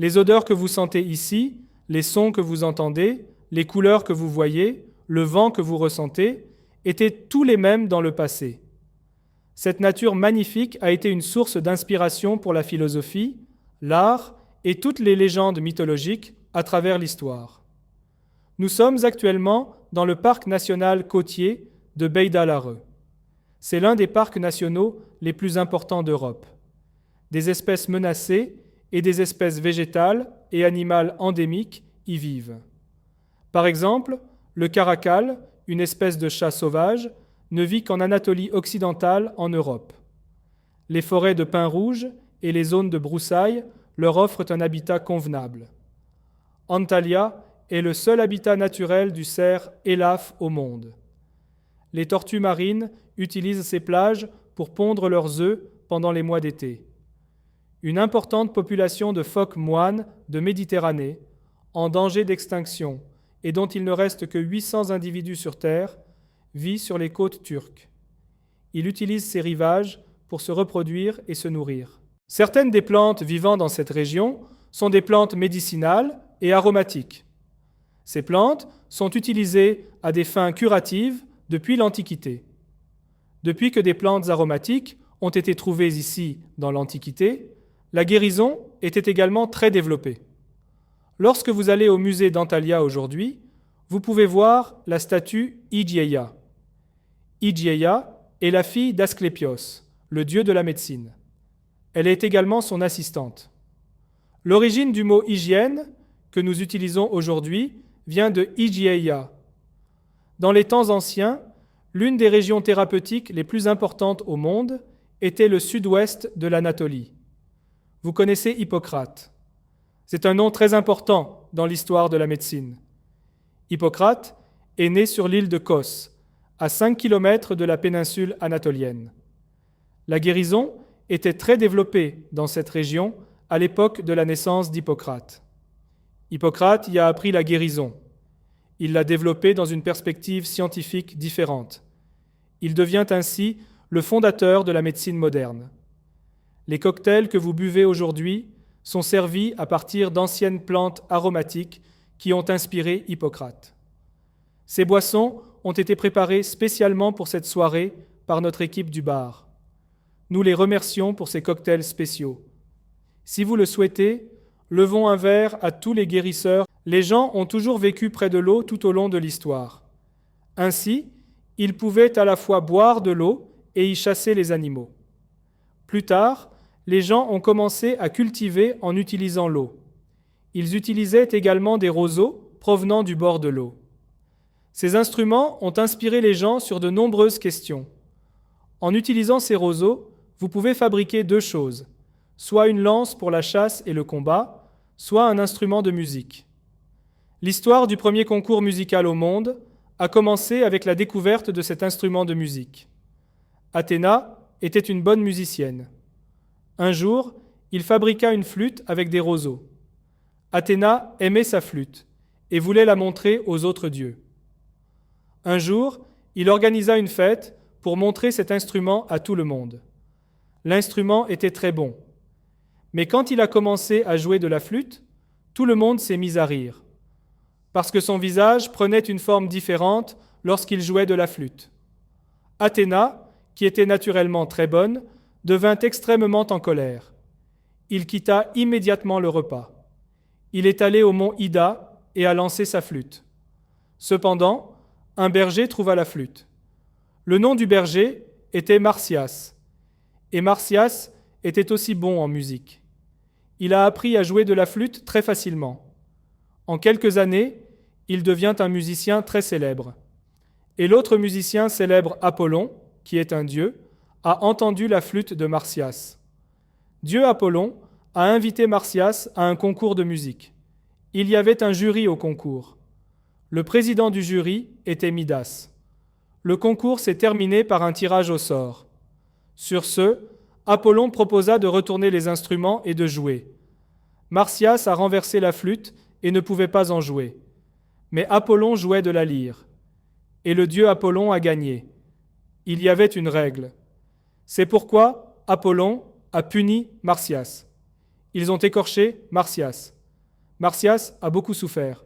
Les odeurs que vous sentez ici, les sons que vous entendez, les couleurs que vous voyez, le vent que vous ressentez, étaient tous les mêmes dans le passé. Cette nature magnifique a été une source d'inspiration pour la philosophie, l'art et toutes les légendes mythologiques à travers l'histoire. Nous sommes actuellement dans le parc national côtier de Beida-Lare. C'est l'un des parcs nationaux les plus importants d'Europe. Des espèces menacées et des espèces végétales et animales endémiques y vivent. Par exemple, le caracal, une espèce de chat sauvage, ne vit qu'en Anatolie occidentale en Europe. Les forêts de pins rouges et les zones de broussailles leur offrent un habitat convenable. Antalya est le seul habitat naturel du cerf élaphe au monde. Les tortues marines utilisent ces plages pour pondre leurs œufs pendant les mois d'été. Une importante population de phoques moines de Méditerranée, en danger d'extinction et dont il ne reste que 800 individus sur Terre, vit sur les côtes turques. Il utilise ces rivages pour se reproduire et se nourrir. Certaines des plantes vivant dans cette région sont des plantes médicinales et aromatiques. Ces plantes sont utilisées à des fins curatives depuis l'Antiquité. Depuis que des plantes aromatiques ont été trouvées ici dans l'Antiquité, la guérison était également très développée. Lorsque vous allez au musée d'Antalya aujourd'hui, vous pouvez voir la statue Hygieia. Hygieia est la fille d'Asclépios, le dieu de la médecine. Elle est également son assistante. L'origine du mot hygiène, que nous utilisons aujourd'hui, vient de Hygieia. Dans les temps anciens, l'une des régions thérapeutiques les plus importantes au monde était le sud-ouest de l'Anatolie. Vous connaissez Hippocrate. C'est un nom très important dans l'histoire de la médecine. Hippocrate est né sur l'île de Kos, à 5 km de la péninsule anatolienne. La guérison était très développée dans cette région à l'époque de la naissance d'Hippocrate. Hippocrate y a appris la guérison. Il l'a développée dans une perspective scientifique différente. Il devient ainsi le fondateur de la médecine moderne. Les cocktails que vous buvez aujourd'hui sont servis à partir d'anciennes plantes aromatiques qui ont inspiré Hippocrate. Ces boissons ont été préparées spécialement pour cette soirée par notre équipe du bar. Nous les remercions pour ces cocktails spéciaux. Si vous le souhaitez, levons un verre à tous les guérisseurs. Les gens ont toujours vécu près de l'eau tout au long de l'histoire. Ainsi, ils pouvaient à la fois boire de l'eau et y chasser les animaux. Plus tard, les gens ont commencé à cultiver en utilisant l'eau. Ils utilisaient également des roseaux provenant du bord de l'eau. Ces instruments ont inspiré les gens sur de nombreuses questions. En utilisant ces roseaux, vous pouvez fabriquer deux choses, soit une lance pour la chasse et le combat, soit un instrument de musique. L'histoire du premier concours musical au monde a commencé avec la découverte de cet instrument de musique. Athéna était une bonne musicienne. Un jour, il fabriqua une flûte avec des roseaux. Athéna aimait sa flûte et voulait la montrer aux autres dieux. Un jour, il organisa une fête pour montrer cet instrument à tout le monde. L'instrument était très bon. Mais quand il a commencé à jouer de la flûte, tout le monde s'est mis à rire, parce que son visage prenait une forme différente lorsqu'il jouait de la flûte. Athéna, qui était naturellement très bonne, devint extrêmement en colère. Il quitta immédiatement le repas. Il est allé au mont Ida et a lancé sa flûte. Cependant, un berger trouva la flûte. Le nom du berger était Marsyas, et Marsyas était aussi bon en musique. Il a appris à jouer de la flûte très facilement. En quelques années, il devient un musicien très célèbre. Et l'autre musicien célèbre, Apollon, qui est un dieu, a entendu la flûte de Marsyas. Dieu Apollon a invité Marsyas à un concours de musique. Il y avait un jury au concours. Le président du jury était Midas. Le concours s'est terminé par un tirage au sort. Sur ce, Apollon proposa de retourner les instruments et de jouer. Marsyas a renversé la flûte et ne pouvait pas en jouer. Mais Apollon jouait de la lyre. Et le dieu Apollon a gagné. Il y avait une règle. C'est pourquoi Apollon a puni Marsyas. Ils ont écorché Marsyas. Marsyas a beaucoup souffert,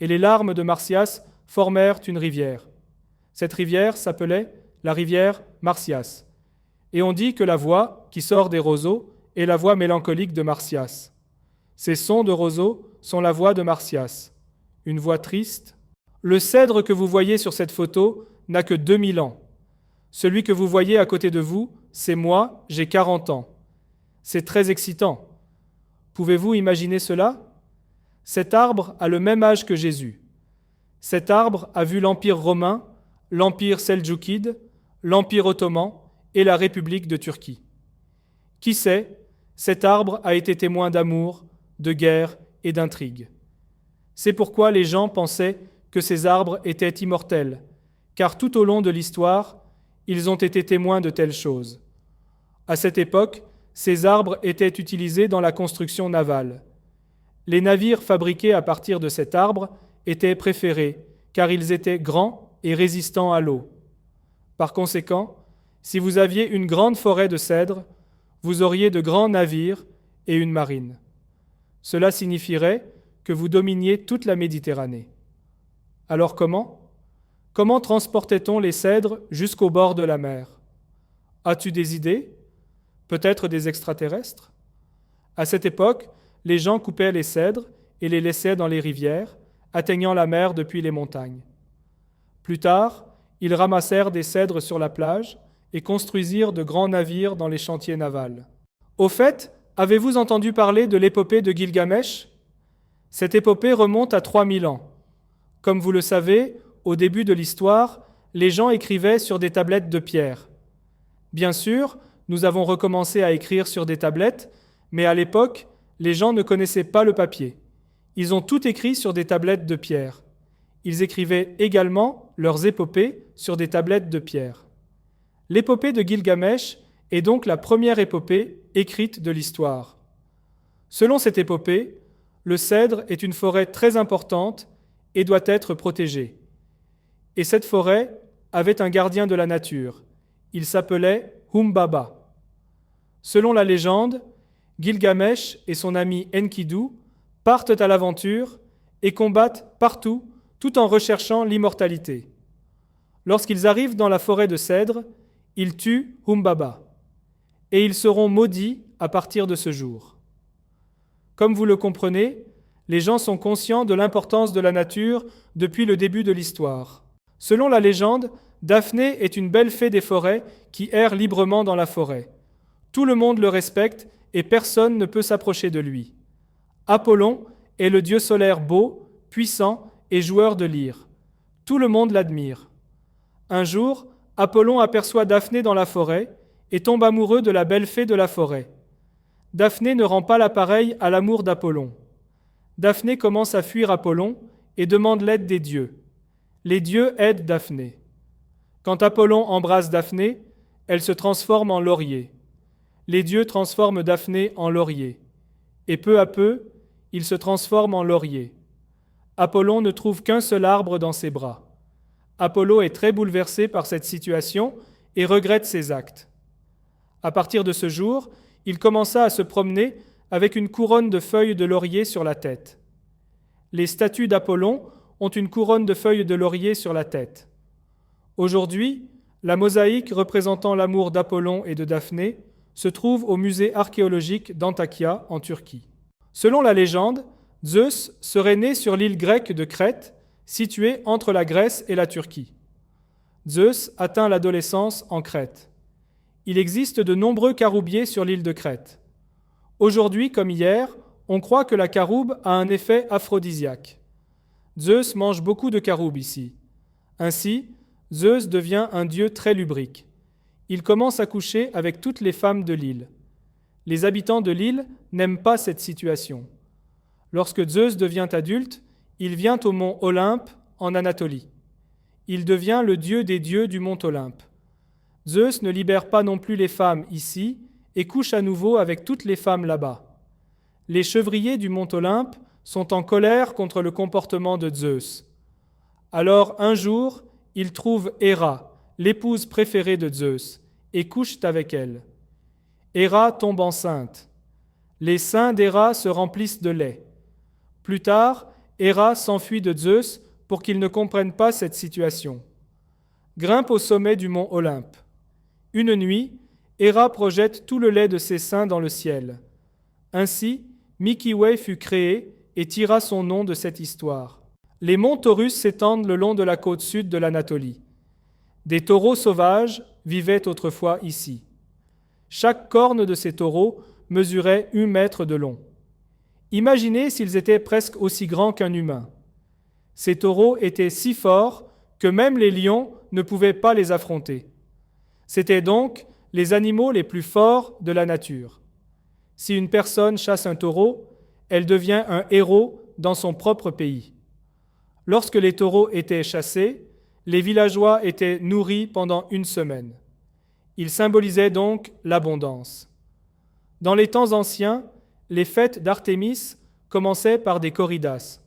et les larmes de Marsyas formèrent une rivière. Cette rivière s'appelait la rivière Marsyas. Et on dit que la voix qui sort des roseaux est la voix mélancolique de Marsyas. Ces sons de roseaux sont la voix de Marsyas, une voix triste. Le cèdre que vous voyez sur cette photo n'a que 2000 ans. Celui que vous voyez à côté de vous, c'est moi, j'ai 40 ans. C'est très excitant. Pouvez-vous imaginer cela ? Cet arbre a le même âge que Jésus. Cet arbre a vu l'Empire romain, l'Empire seldjoukide, l'Empire ottoman et la République de Turquie. Qui sait, cet arbre a été témoin d'amour, de guerre et d'intrigue. C'est pourquoi les gens pensaient que ces arbres étaient immortels, car tout au long de l'histoire, ils ont été témoins de telles choses. À cette époque, ces arbres étaient utilisés dans la construction navale. Les navires fabriqués à partir de cet arbre étaient préférés, car ils étaient grands et résistants à l'eau. Par conséquent, si vous aviez une grande forêt de cèdres, vous auriez de grands navires et une marine. Cela signifierait que vous dominiez toute la Méditerranée. Alors comment ? Comment transportait-on les cèdres jusqu'au bord de la mer ? As-tu des idées ? Peut-être des extraterrestres ? À cette époque, les gens coupaient les cèdres et les laissaient dans les rivières, atteignant la mer depuis les montagnes. Plus tard, ils ramassèrent des cèdres sur la plage et construisirent de grands navires dans les chantiers navals. Au fait, avez-vous entendu parler de l'épopée de Gilgamesh ? Cette épopée remonte à 3000 ans. Comme vous le savez, au début de l'histoire, les gens écrivaient sur des tablettes de pierre. Bien sûr, nous avons recommencé à écrire sur des tablettes, mais à l'époque, les gens ne connaissaient pas le papier. Ils ont tout écrit sur des tablettes de pierre. Ils écrivaient également leurs épopées sur des tablettes de pierre. L'épopée de Gilgamesh est donc la première épopée écrite de l'histoire. Selon cette épopée, le cèdre est une forêt très importante et doit être protégée. Et cette forêt avait un gardien de la nature. Il s'appelait Humbaba. Selon la légende, Gilgamesh et son ami Enkidu partent à l'aventure et combattent partout tout en recherchant l'immortalité. Lorsqu'ils arrivent dans la forêt de cèdres, ils tuent Humbaba. Et ils seront maudits à partir de ce jour. Comme vous le comprenez, les gens sont conscients de l'importance de la nature depuis le début de l'histoire. Selon la légende, Daphné est une belle fée des forêts qui erre librement dans la forêt. Tout le monde le respecte et personne ne peut s'approcher de lui. Apollon est le dieu solaire beau, puissant et joueur de lyre. Tout le monde l'admire. Un jour, Apollon aperçoit Daphné dans la forêt et tombe amoureux de la belle fée de la forêt. Daphné ne rend pas l'appareil à l'amour d'Apollon. Daphné commence à fuir Apollon et demande l'aide des dieux. Les dieux aident Daphné. Quand Apollon embrasse Daphné, elle se transforme en laurier. Les dieux transforment Daphné en laurier. Et peu à peu, il se transforme en laurier. Apollon ne trouve qu'un seul arbre dans ses bras. Apollo est très bouleversé par cette situation et regrette ses actes. À partir de ce jour, il commença à se promener avec une couronne de feuilles de laurier sur la tête. Les statues d'Apollon ont une couronne de feuilles de laurier sur la tête. Aujourd'hui, la mosaïque représentant l'amour d'Apollon et de Daphné se trouve au musée archéologique d'Antakya en Turquie. Selon la légende, Zeus serait né sur l'île grecque de Crète, située entre la Grèce et la Turquie. Zeus atteint l'adolescence en Crète. Il existe de nombreux caroubiers sur l'île de Crète. Aujourd'hui comme hier, on croit que la caroube a un effet aphrodisiaque. Zeus mange beaucoup de caroubes ici. Ainsi, Zeus devient un dieu très lubrique. Il commence à coucher avec toutes les femmes de l'île. Les habitants de l'île n'aiment pas cette situation. Lorsque Zeus devient adulte, il vient au mont Olympe en Anatolie. Il devient le dieu des dieux du mont Olympe. Zeus ne libère pas non plus les femmes ici et couche à nouveau avec toutes les femmes là-bas. Les chevriers du mont Olympe sont en colère contre le comportement de Zeus. Alors un jour, ils trouvent Héra, l'épouse préférée de Zeus, et couchent avec elle. Héra tombe enceinte. Les seins d'Héra se remplissent de lait. Plus tard, Héra s'enfuit de Zeus pour qu'il ne comprenne pas cette situation. Grimpe au sommet du mont Olympe. Une nuit, Héra projette tout le lait de ses seins dans le ciel. Ainsi, Milky Way fut créé et tira son nom de cette histoire. Les monts Taurus s'étendent le long de la côte sud de l'Anatolie. Des taureaux sauvages vivaient autrefois ici. Chaque corne de ces taureaux mesurait 1 mètre de long. Imaginez s'ils étaient presque aussi grands qu'un humain. Ces taureaux étaient si forts que même les lions ne pouvaient pas les affronter. C'étaient donc les animaux les plus forts de la nature. Si une personne chasse un taureau, elle devient un héros dans son propre pays. Lorsque les taureaux étaient chassés, les villageois étaient nourris pendant 1 semaine. Ils symbolisaient donc l'abondance. Dans les temps anciens, les fêtes d'Artémis commençaient par des corridas.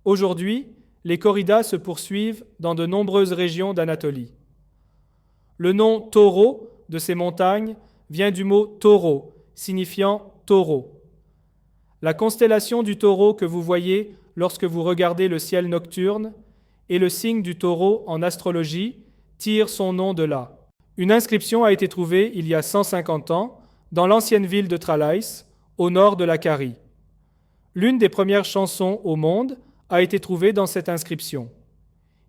Aujourd'hui, les corridas se poursuivent dans de nombreuses régions d'Anatolie. Le nom taureau de ces montagnes vient du mot taureau, signifiant taureau. La constellation du taureau que vous voyez lorsque vous regardez le ciel nocturne et le signe du taureau en astrologie tire son nom de là. Une inscription a été trouvée il y a 150 ans dans l'ancienne ville de Tralles, au nord de la Carie. L'une des premières chansons au monde a été trouvée dans cette inscription.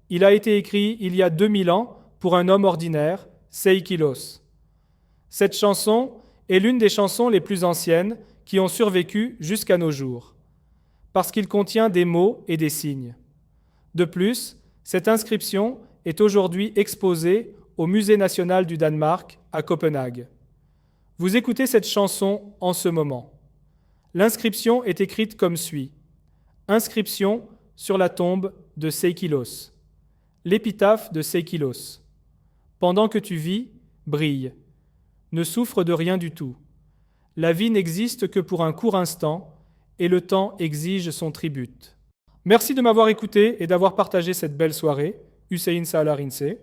Il a été écrit il y a 2000 ans pour un homme ordinaire, Seikilos. Cette chanson est l'une des chansons les plus anciennes qui ont survécu jusqu'à nos jours, parce qu'il contient des mots et des signes. De plus, cette inscription est aujourd'hui exposée au Musée national du Danemark à Copenhague. Vous écoutez cette chanson en ce moment. L'inscription est écrite comme suit. Inscription sur la tombe de Seikilos. L'épitaphe de Seikilos. Pendant que tu vis, brille. Ne souffre de rien du tout. La vie n'existe que pour un court instant et le temps exige son tribut. Merci de m'avoir écouté et d'avoir partagé cette belle soirée. Hussein Salah Rinseh.